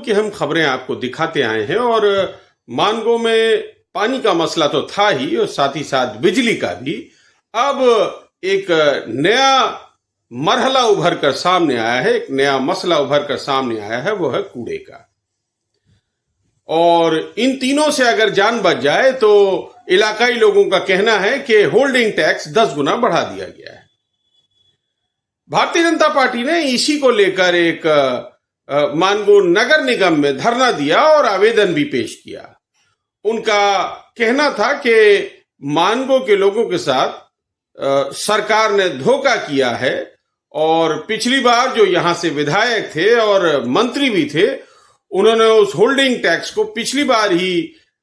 की हम खबरें आपको दिखाते आए हैं और मानगो में पानी का मसला तो था ही और साथ ही साथ बिजली का भी। अब एक नया मरहला उभर कर सामने आया है, एक नया मसला उभर कर सामने आया है, वो है कूड़े का। और इन तीनों से अगर जान बच जाए तो इलाकाई लोगों का कहना है कि होल्डिंग टैक्स 10 गुना बढ़ा दिया गया है। भारतीय जनता पार्टी ने इसी को लेकर एक मानगो नगर निगम में धरना दिया और आवेदन भी पेश किया। उनका कहना था कि मानगो के लोगों के साथ सरकार ने धोखा किया है और पिछली बार जो यहां से विधायक थे और मंत्री भी थे, उन्होंने उस होल्डिंग टैक्स को पिछली बार ही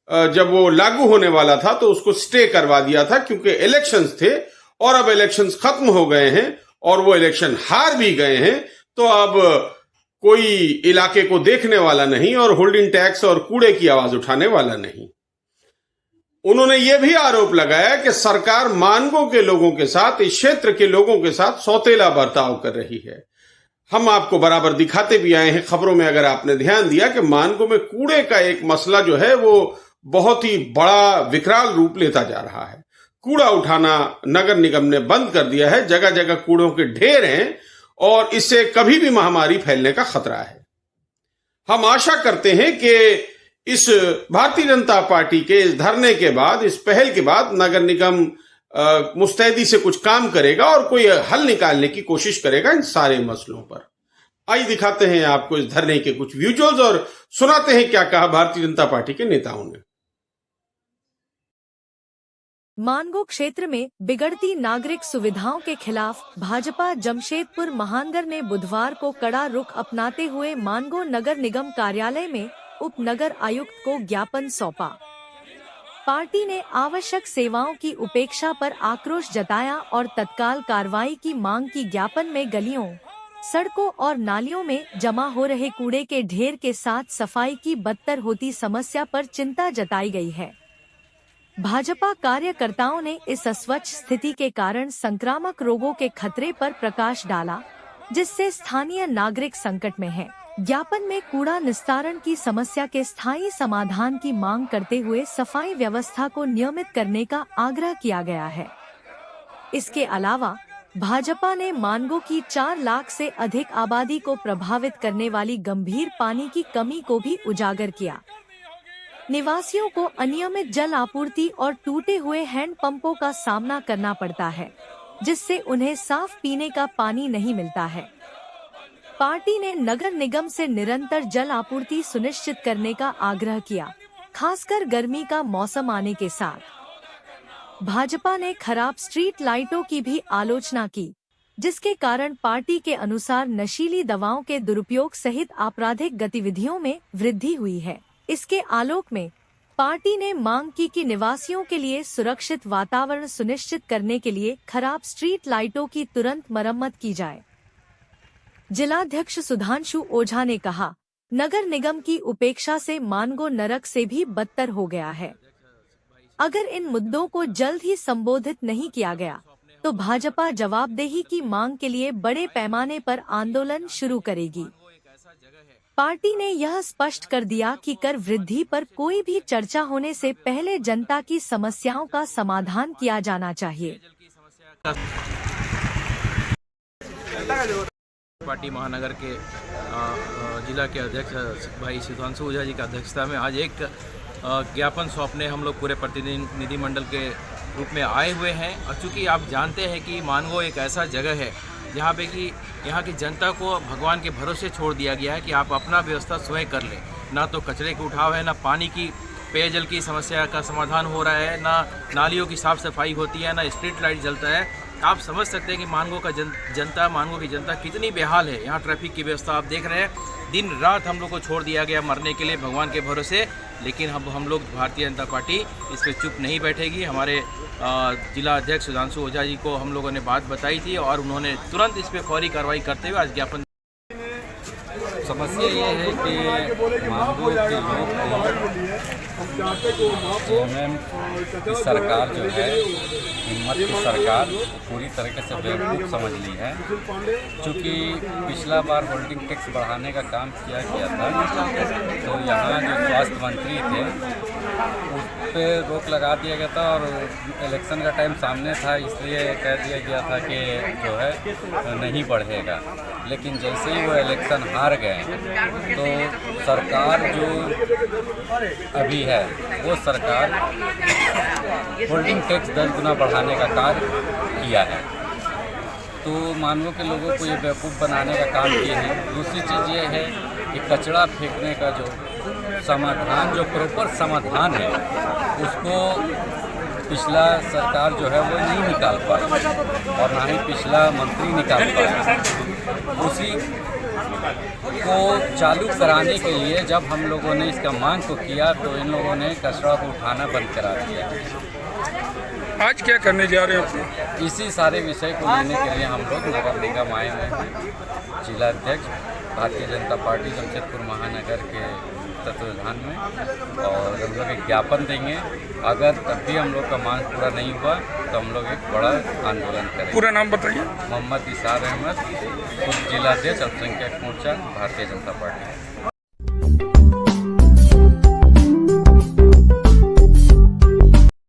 जब वो लागू होने वाला था तो उसको स्टे करवा दिया था, क्योंकि इलेक्शंस थे और अब इलेक्शंस खत्म हो गए हैं और वो इलेक्शन हार भी गए हैं, तो अब कोई इलाके को देखने वाला नहीं और होल्डिंग टैक्स और कूड़े की आवाज उठाने वाला नहीं। उन्होंने ये भी आरोप लगाया कि सरकार मानगो के लोगों के साथ, इस क्षेत्र के लोगों के साथ सौतेला बर्ताव कर रही है। हम आपको बराबर दिखाते भी आए हैं खबरों में, अगर आपने ध्यान दिया कि मानगो में कूड़े का एक मसला जो है वो बहुत ही बड़ा विकराल रूप लेता जा रहा है। कूड़ा उठाना नगर निगम ने बंद कर दिया है, जगह जगह कूड़ों के ढेर हैं और इससे कभी भी महामारी फैलने का खतरा है। हम आशा करते हैं कि इस भारतीय जनता पार्टी के इस धरने के बाद, इस पहल के बाद नगर निगम मुस्तैदी से कुछ काम करेगा और कोई हल निकालने की कोशिश करेगा इन सारे मसलों पर। आइए दिखाते हैं आपको इस धरने के कुछ विजुअल्स और सुनाते हैं क्या कहा भारतीय जनता पार्टी के नेताओं ने। मानगो क्षेत्र में बिगड़ती नागरिक सुविधाओं के खिलाफ भाजपा जमशेदपुर महानगर ने बुधवार को कड़ा रुख अपनाते हुए मानगो नगर निगम कार्यालय में उप नगर आयुक्त को ज्ञापन सौंपा। पार्टी ने आवश्यक सेवाओं की उपेक्षा पर आक्रोश जताया और तत्काल कार्रवाई की मांग की। ज्ञापन में गलियों, सड़कों और नालियों में जमा हो रहे कूड़े के ढेर के साथ सफाई की बदतर होती समस्या पर चिंता जताई गई है। भाजपा कार्यकर्ताओं ने इस अस्वच्छ स्थिति के कारण संक्रामक रोगों के खतरे पर प्रकाश डाला, जिससे स्थानीय नागरिक संकट में हैं। ज्ञापन में कूड़ा निस्तारण की समस्या के स्थायी समाधान की मांग करते हुए सफाई व्यवस्था को नियमित करने का आग्रह किया गया है। इसके अलावा भाजपा ने मानगो की 4 लाख से अधिक आबादी को प्रभावित करने वाली गंभीर पानी की कमी को भी उजागर किया। निवासियों को अनियमित जल आपूर्ति और टूटे हुए हैंडपंपों का सामना करना पड़ता है, जिससे उन्हें साफ पीने का पानी नहीं मिलता है। पार्टी ने नगर निगम से निरंतर जल आपूर्ति सुनिश्चित करने का आग्रह किया, खासकर गर्मी का मौसम आने के साथ। भाजपा ने खराब स्ट्रीट लाइटों की भी आलोचना की, जिसके कारण पार्टी के अनुसार नशीली दवाओं के दुरुपयोग सहित आपराधिक गतिविधियों में वृद्धि हुई है। इसके आलोक में पार्टी ने मांग की कि निवासियों के लिए सुरक्षित वातावरण सुनिश्चित करने के लिए खराब स्ट्रीट लाइटों की तुरंत मरम्मत की जाए। जिलाध्यक्ष सुधांशु ओझा ने कहा, नगर निगम की उपेक्षा से मानगो नरक से भी बदतर हो गया है। अगर इन मुद्दों को जल्द ही संबोधित नहीं किया गया तो भाजपा जवाबदेही की मांग के लिए बड़े पैमाने पर आंदोलन शुरू करेगी। पार्टी ने यह स्पष्ट कर दिया कि कर वृद्धि पर कोई भी चर्चा होने से पहले जनता की समस्याओं का समाधान किया जाना चाहिए। पार्टी महानगर के जिला के अध्यक्ष भाई सुधांशु ओझा जी की अध्यक्षता में आज एक ज्ञापन सौंपने हम लोग पूरे प्रतिनिधि मंडल के रूप में आए हुए हैं। और चूँकि आप जानते हैं कि मानगो एक ऐसा जगह है जहाँ पे कि यहाँ की जनता को भगवान के भरोसे छोड़ दिया गया है कि आप अपना व्यवस्था स्वयं कर लें। ना तो कचरे के उठाव है, ना पानी की पेयजल की समस्या का समाधान हो रहा है, ना नालियों की साफ़ सफाई होती है, ना स्ट्रीट लाइट जलता है। आप समझ सकते हैं कि मानगो की जनता कितनी बेहाल है। यहाँ ट्रैफिक की व्यवस्था आप देख रहे हैं, दिन रात हम लोग को छोड़ दिया गया मरने के लिए भगवान के भरोसे। लेकिन अब हम लोग भारतीय जनता पार्टी इस पर चुप नहीं बैठेगी। हमारे जिला अध्यक्ष सुधांशु ओझा जी को हम लोगों ने बात बताई थी और उन्होंने तुरंत इस पर फौरी कार्रवाई करते हुए आज ज्ञापन। समस्या ये है कि मानगो के लोग की सरकार जो है हिम्मत की सरकार पूरी तरीके से बेवकूफ़ समझ ली है। चूँकि पिछला बार होल्डिंग टैक्स बढ़ाने का काम किया गया था, तो यहाँ जो स्वास्थ्य मंत्री थे उस पर रोक लगा दिया गया था और इलेक्शन का टाइम सामने था, इसलिए कह दिया गया था कि जो है नहीं बढ़ेगा। लेकिन जैसे ही वो इलेक्शन हार गए तो सरकार जो अभी है वो सरकार होल्डिंग टैक्स 10 गुना बढ़ाने का कार्य किया है। तो मानवों के लोगों को ये बेवकूफ़ बनाने का काम किए हैं। दूसरी चीज़ ये है कि कचरा फेंकने का जो समाधान, जो प्रॉपर समाधान है, उसको पिछला सरकार जो है वो नहीं निकाल पाई और ना ही पिछला मंत्री निकाल पाया। उसी को चालू कराने के लिए जब हम लोगों ने इसका मांग को किया तो इन लोगों ने कचरा को उठाना बंद करा दिया। आज क्या करने जा रहे हो? इसी सारे विषय को लेने के लिए हम लोग नगर निगम आए हुए हैं। जिलाध्यक्ष भारतीय जनता पार्टी जमशेदपुर महानगर के तत्वाधान में, और हम लोग एक ज्ञापन देंगे। अगर तब भी हम लोग का मांग पूरा नहीं हुआ तो हम लोग एक बड़ा आंदोलन करेंगे। पूरा नाम बताइए। मोहम्मद इसार अहमद, उप जिलाध्यक्ष अल्पसंख्यक मोर्चा भारतीय जनता पार्टी।